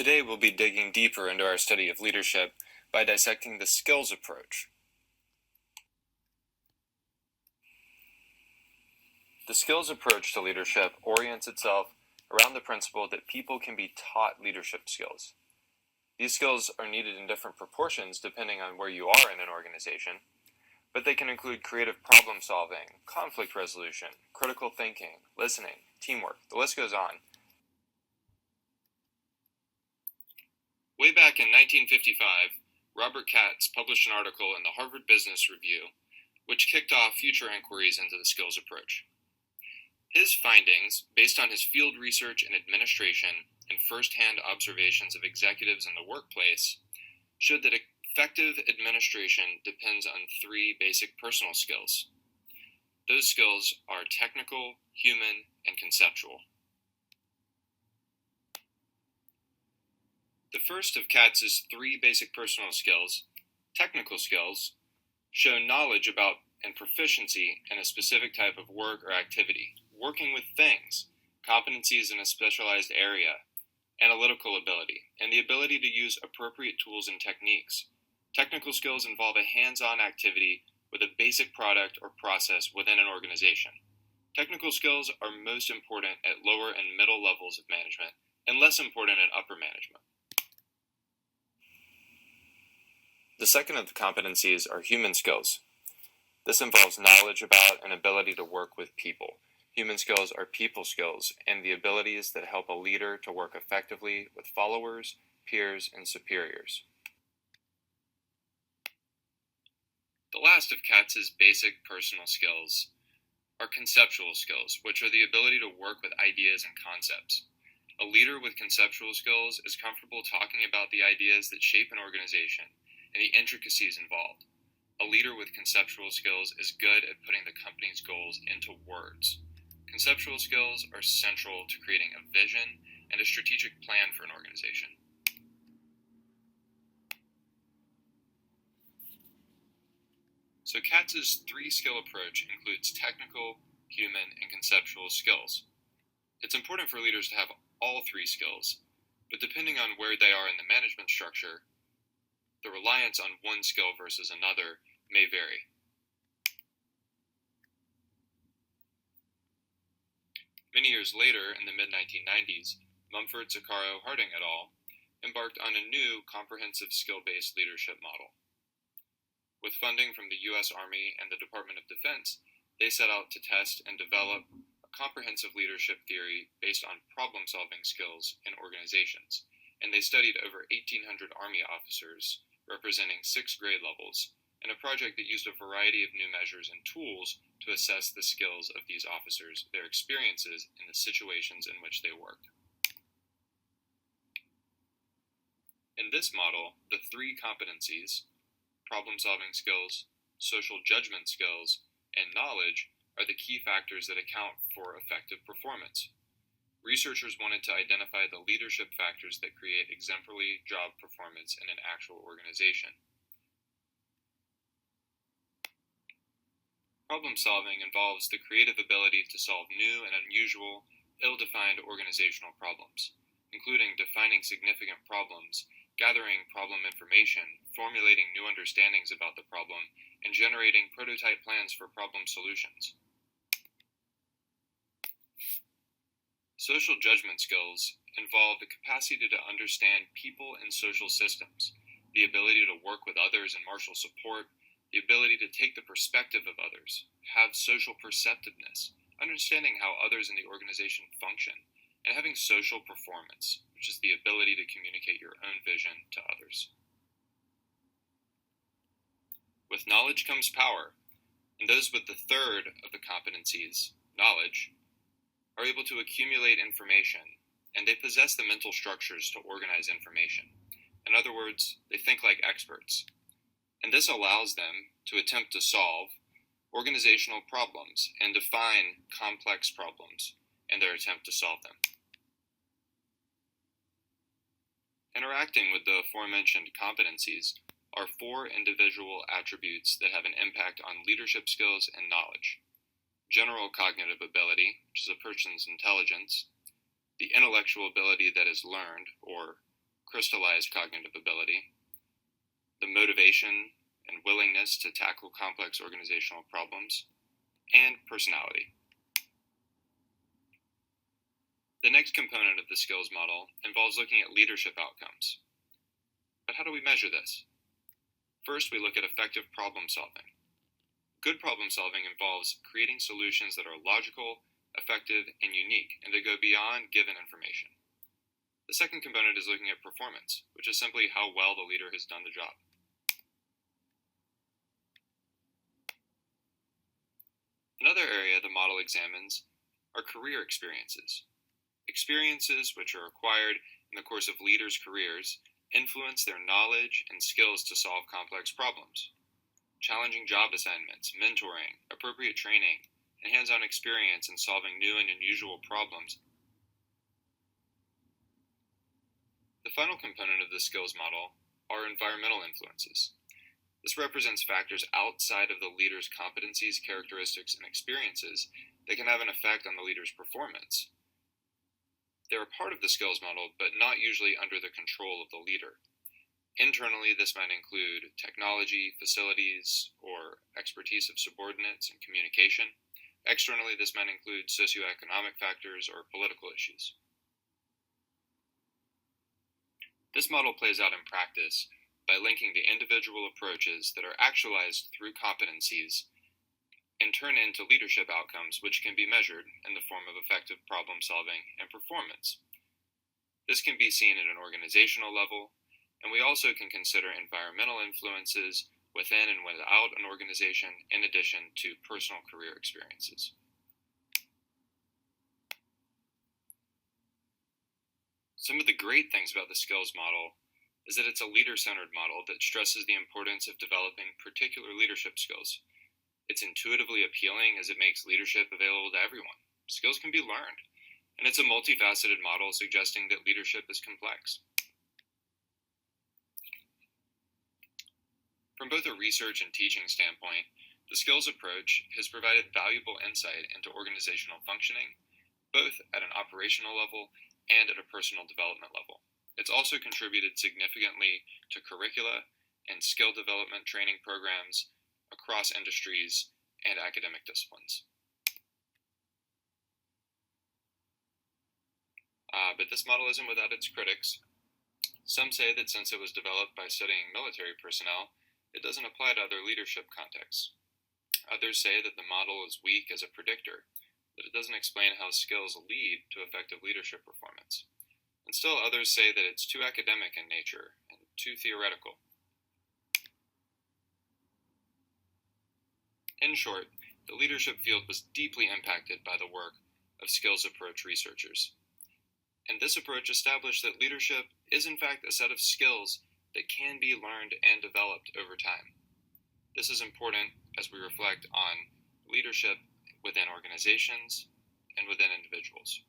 Today we'll be digging deeper into our study of leadership by dissecting the skills approach. The skills approach to leadership orients itself around the principle that people can be taught leadership skills. These skills are needed in different proportions depending on where you are in an organization, but they can include creative problem solving, conflict resolution, critical thinking, listening, teamwork. The list goes on. Way back in 1955, Robert Katz published an article in the Harvard Business Review, which kicked off future inquiries into the skills approach. His findings, based on his field research in administration and first-hand observations of executives in the workplace, showed that effective administration depends on three basic personal skills. Those skills are technical, human, and conceptual. The first of Katz's three basic personal skills, technical skills, show knowledge about and proficiency in a specific type of work or activity, working with things, competencies in a specialized area, analytical ability, and the ability to use appropriate tools and techniques. Technical skills involve a hands-on activity with a basic product or process within an organization. Technical skills are most important at lower and middle levels of management, and less important in upper management. The second of the competencies are human skills. This involves knowledge about and ability to work with people. Human skills are people skills and the abilities that help a leader to work effectively with followers, peers, and superiors. The last of Katz's basic personal skills are conceptual skills, which are the ability to work with ideas and concepts. A leader with conceptual skills is comfortable talking about the ideas that shape an organization and the intricacies involved. A leader with conceptual skills is good at putting the company's goals into words. Conceptual skills are central to creating a vision and a strategic plan for an organization. So Katz's three-skill approach includes technical, human, and conceptual skills. It's important for leaders to have all three skills, but depending on where they are in the management structure, the reliance on one skill versus another may vary. Many years later, in the mid-1990s, Mumford, Zuccaro, Harding et al. Embarked on a new comprehensive skill-based leadership model. With funding from the U.S. Army and the Department of Defense, they set out to test and develop a comprehensive leadership theory based on problem-solving skills in organizations, and they studied over 1,800 Army officers representing 6 grade levels, in a project that used a variety of new measures and tools to assess the skills of these officers, their experiences, and the situations in which they worked. In this model, the three competencies, problem-solving skills, social judgment skills, and knowledge, are the key factors that account for effective performance. Researchers wanted to identify the leadership factors that create exemplary job performance in an actual organization. Problem solving involves the creative ability to solve new and unusual, ill-defined organizational problems, including defining significant problems, gathering problem information, formulating new understandings about the problem, and generating prototype plans for problem solutions. Social judgment skills involve the capacity to understand people and social systems, the ability to work with others and marshal support, the ability to take the perspective of others, have social perceptiveness, understanding how others in the organization function, and having social performance, which is the ability to communicate your own vision to others. With knowledge comes power, and those with the third of the competencies, knowledge, are able to accumulate information, and they possess the mental structures to organize information. In other words, they think like experts. And this allows them to attempt to solve organizational problems and define complex problems in their attempt to solve them. Interacting with the aforementioned competencies are 4 individual attributes that have an impact on leadership skills and knowledge. General cognitive ability, which is a person's intelligence, the intellectual ability that is learned, or crystallized cognitive ability, the motivation and willingness to tackle complex organizational problems, and personality. The next component of the skills model involves looking at leadership outcomes. But how do we measure this? First, we look at effective problem solving. Good problem solving involves creating solutions that are logical, effective, and unique, and that go beyond given information. The second component is looking at performance, which is simply how well the leader has done the job. Another area the model examines are career experiences. Experiences which are acquired in the course of leaders' careers influence their knowledge and skills to solve complex problems. Challenging job assignments, mentoring, appropriate training, and hands-on experience in solving new and unusual problems. The final component of the skills model are environmental influences. This represents factors outside of the leader's competencies, characteristics, and experiences that can have an effect on the leader's performance. They are part of the skills model, but not usually under the control of the leader. Internally, this might include technology, facilities, or expertise of subordinates and communication. Externally, this might include socioeconomic factors or political issues. This model plays out in practice by linking the individual approaches that are actualized through competencies and turn into leadership outcomes which can be measured in the form of effective problem solving and performance. This can be seen at an organizational level, and we also can consider environmental influences within and without an organization in addition to personal career experiences. Some of the great things about the skills model is that it's a leader-centered model that stresses the importance of developing particular leadership skills. It's intuitively appealing as it makes leadership available to everyone. Skills can be learned, and it's a multifaceted model suggesting that leadership is complex. From both a research and teaching standpoint, the skills approach has provided valuable insight into organizational functioning, both at an operational level and at a personal development level. It's also contributed significantly to curricula and skill development training programs across industries and academic disciplines. But this model isn't without its critics. Some say that since it was developed by studying military personnel, it doesn't apply to other leadership contexts. Others say that the model is weak as a predictor, that it doesn't explain how skills lead to effective leadership performance. And still others say that it's too academic in nature and too theoretical. In short, the leadership field was deeply impacted by the work of skills approach researchers. And this approach established that leadership is in fact a set of skills that can be learned and developed over time. This is important as we reflect on leadership within organizations and within individuals.